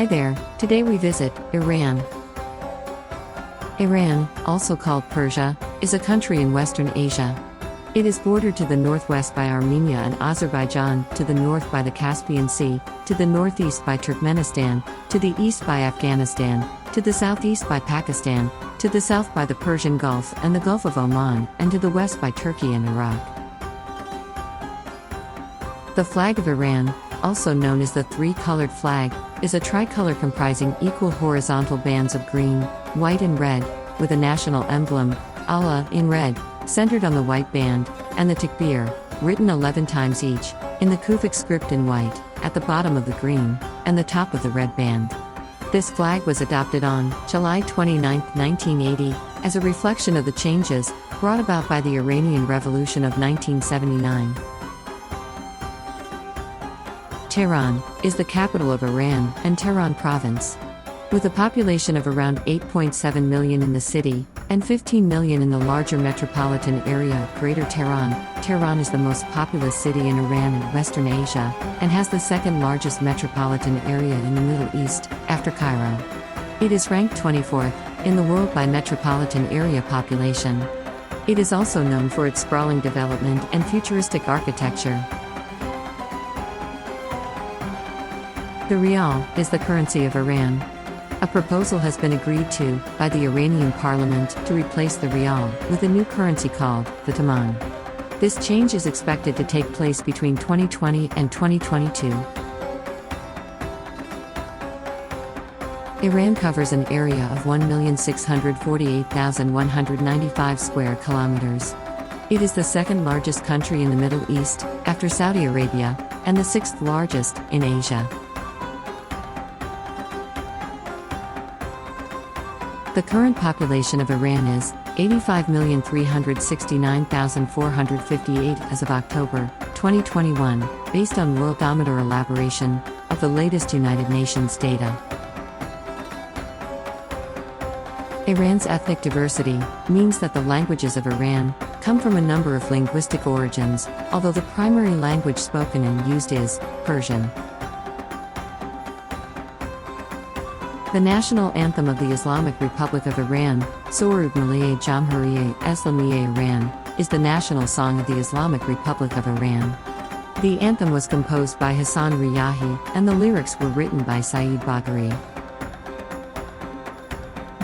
there, today we visit Iran. Iran, also called Persia, is a country in Western Asia. It is bordered to the northwest by Armenia and Azerbaijan, to the north by the Caspian Sea, to the northeast by Turkmenistan, to the east by Afghanistan, to the southeast by Pakistan, to the south by the Persian Gulf and the Gulf of Oman, and to the west by Turkey and Iraq. The flag of Iran, also known as the three-colored flag, is a tricolor comprising equal horizontal bands of green, white and red, with a national emblem, Allah, in red, centered on the white band, and the Takbir, written 11 times each, in the Kufic script in white, at the bottom of the green, and the top of the red band. This flag was adopted on July 29, 1980, as a reflection of the changes brought about by the Iranian Revolution of 1979. Tehran is the capital of Iran and Tehran province. With a population of around 8.7 million in the city, and 15 million in the larger metropolitan area of Greater Tehran, Tehran is the most populous city in Iran and Western Asia, and has the second largest metropolitan area in the Middle East, after Cairo. It is ranked 24th in the world by metropolitan area population. It is also known for its sprawling development and futuristic architecture. The Rial is the currency of Iran. A proposal has been agreed to by the Iranian parliament to replace the Rial with a new currency called the Taman. This change is expected to take place between 2020 and 2022. Iran covers an area of 1,648,195 square kilometers. It is the second largest country in the Middle East, after Saudi Arabia, and the sixth largest in Asia. The current population of Iran is 85,369,458 as of October 2021, based on Worldometer elaboration of the latest United Nations data. Iran's ethnic diversity means that the languages of Iran come from a number of linguistic origins, although the primary language spoken and used is Persian. The national anthem of the Islamic Republic of Iran, Sorude Melliye Jomhuriye Eslâmiye Iran, is the national song of the Islamic Republic of Iran. The anthem was composed by Hassan Riyahi, and the lyrics were written by Saeed Bagheri.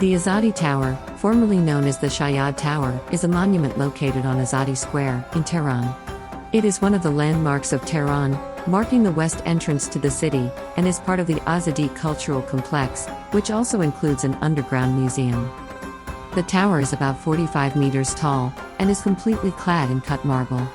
The Azadi Tower, formerly known as the Shayad Tower, is a monument located on Azadi Square, in Tehran. It is one of the landmarks of Tehran, marking the west entrance to the city, and is part of the Azadi Cultural Complex, which also includes an underground museum. The tower is about 45 meters tall, and is completely clad in cut marble.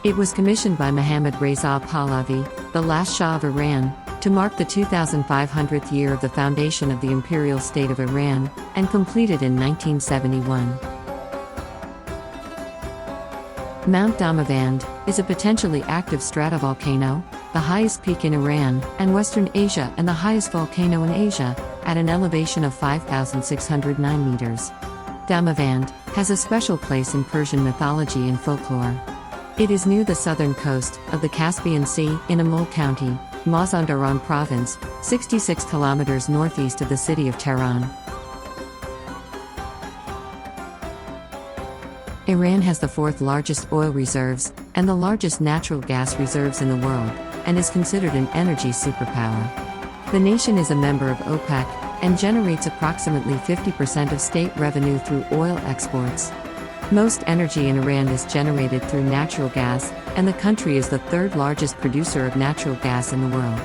It was commissioned by Mohammad Reza Pahlavi, the last Shah of Iran, to mark the 2500th year of the foundation of the Imperial State of Iran, and completed in 1971. Mount Damavand is a potentially active stratovolcano, the highest peak in Iran and Western Asia and the highest volcano in Asia, at an elevation of 5,609 meters. Damavand has a special place in Persian mythology and folklore. It is near the southern coast of the Caspian Sea in Amol County, Mazandaran Province, 66 kilometers northeast of the city of Tehran. Iran has the fourth largest oil reserves, and the largest natural gas reserves in the world, and is considered an energy superpower. The nation is a member of OPEC, and generates approximately 50% of state revenue through oil exports. Most energy in Iran is generated through natural gas, and the country is the third largest producer of natural gas in the world.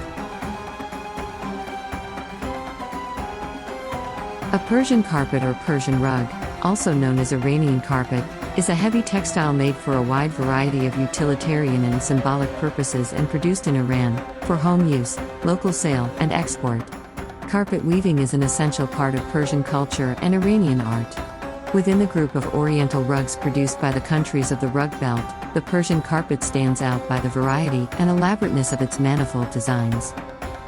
A Persian carpet or Persian rug, also known as Iranian carpet, is a heavy textile made for a wide variety of utilitarian and symbolic purposes and produced in Iran, for home use, local sale, and export. Carpet weaving is an essential part of Persian culture and Iranian art. Within the group of Oriental rugs produced by the countries of the Rug Belt, the Persian carpet stands out by the variety and elaborateness of its manifold designs.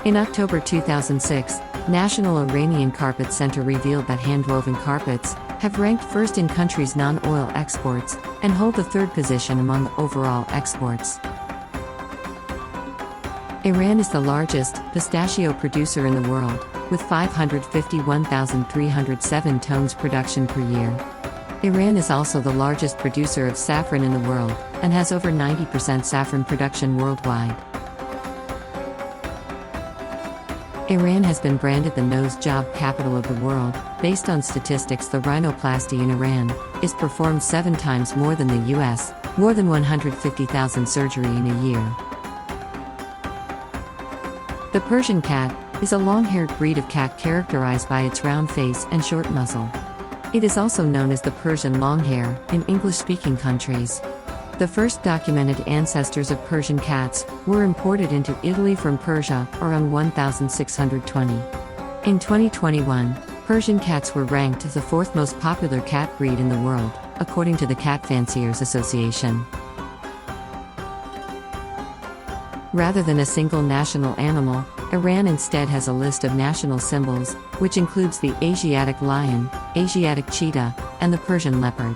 In October 2006, National Iranian Carpet Center revealed that hand-woven carpets have ranked first in country's non-oil exports, and hold the third position among overall exports. Iran is the largest pistachio producer in the world. with 551,307 tons production per year. Iran is also the largest producer of saffron in the world, and has over 90% saffron production worldwide. Iran has been branded the nose job capital of the world. Based on statistics, the rhinoplasty in Iran is performed 7 times more than the US, more than 150,000 surgery in a year. The Persian cat is a long-haired breed of cat characterized by its round face and short muzzle. It is also known as the Persian Longhair in English-speaking countries. The first documented ancestors of Persian cats were imported into Italy from Persia around 1620. In 2021, Persian cats were ranked as the 4th most popular cat breed in the world, according to the Cat Fanciers Association. Rather than a single national animal, Iran instead has a list of national symbols, which includes the Asiatic lion, Asiatic cheetah, and the Persian leopard.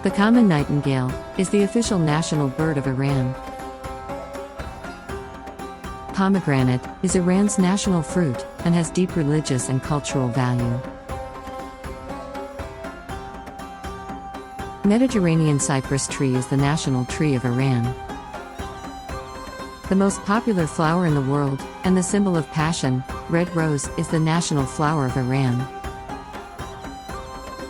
The common nightingale is the official national bird of Iran. Pomegranate is Iran's national fruit and has deep religious and cultural value. Mediterranean cypress tree is the national tree of Iran. The most popular flower in the world, and the symbol of passion, red rose, is the national flower of Iran.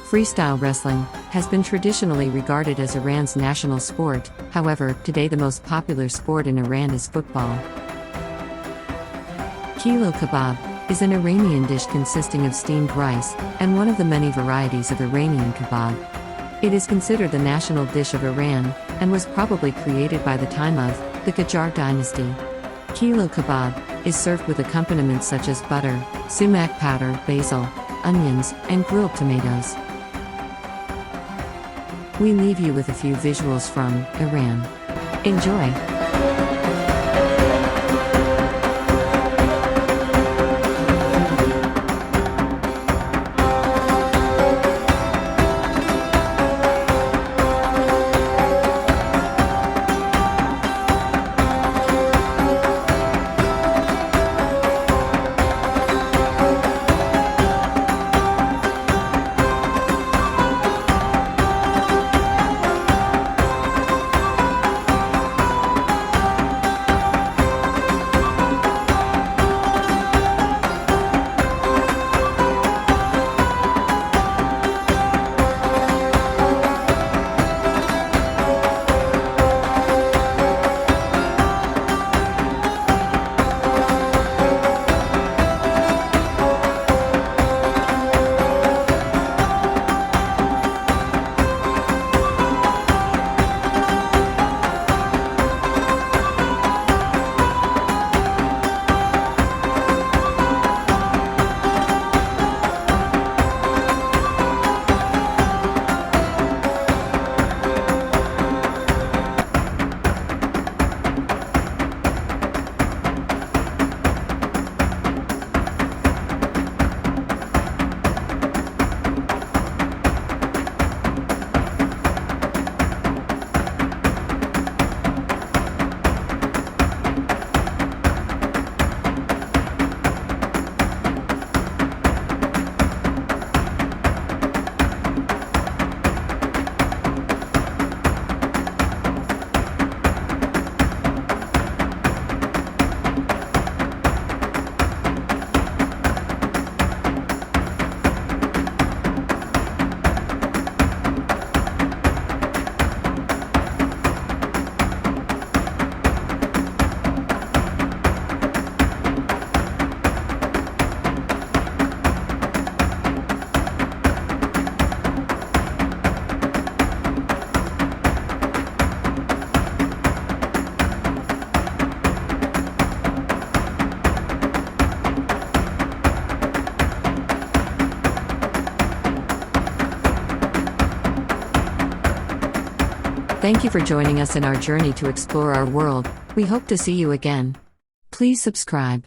Freestyle wrestling has been traditionally regarded as Iran's national sport. However, today the most popular sport in Iran is football. CHELO kebab is an Iranian dish consisting of steamed rice, and one of the many varieties of Iranian kebab. It is considered the national dish of Iran, and was probably created by the time of the Qajar dynasty. CHELO kebab is served with accompaniments such as butter, sumac powder, basil, onions, and grilled tomatoes. We leave you with a few visuals from Iran. Enjoy! Thank you for joining us in our journey to explore our world. We hope to see you again. Please subscribe.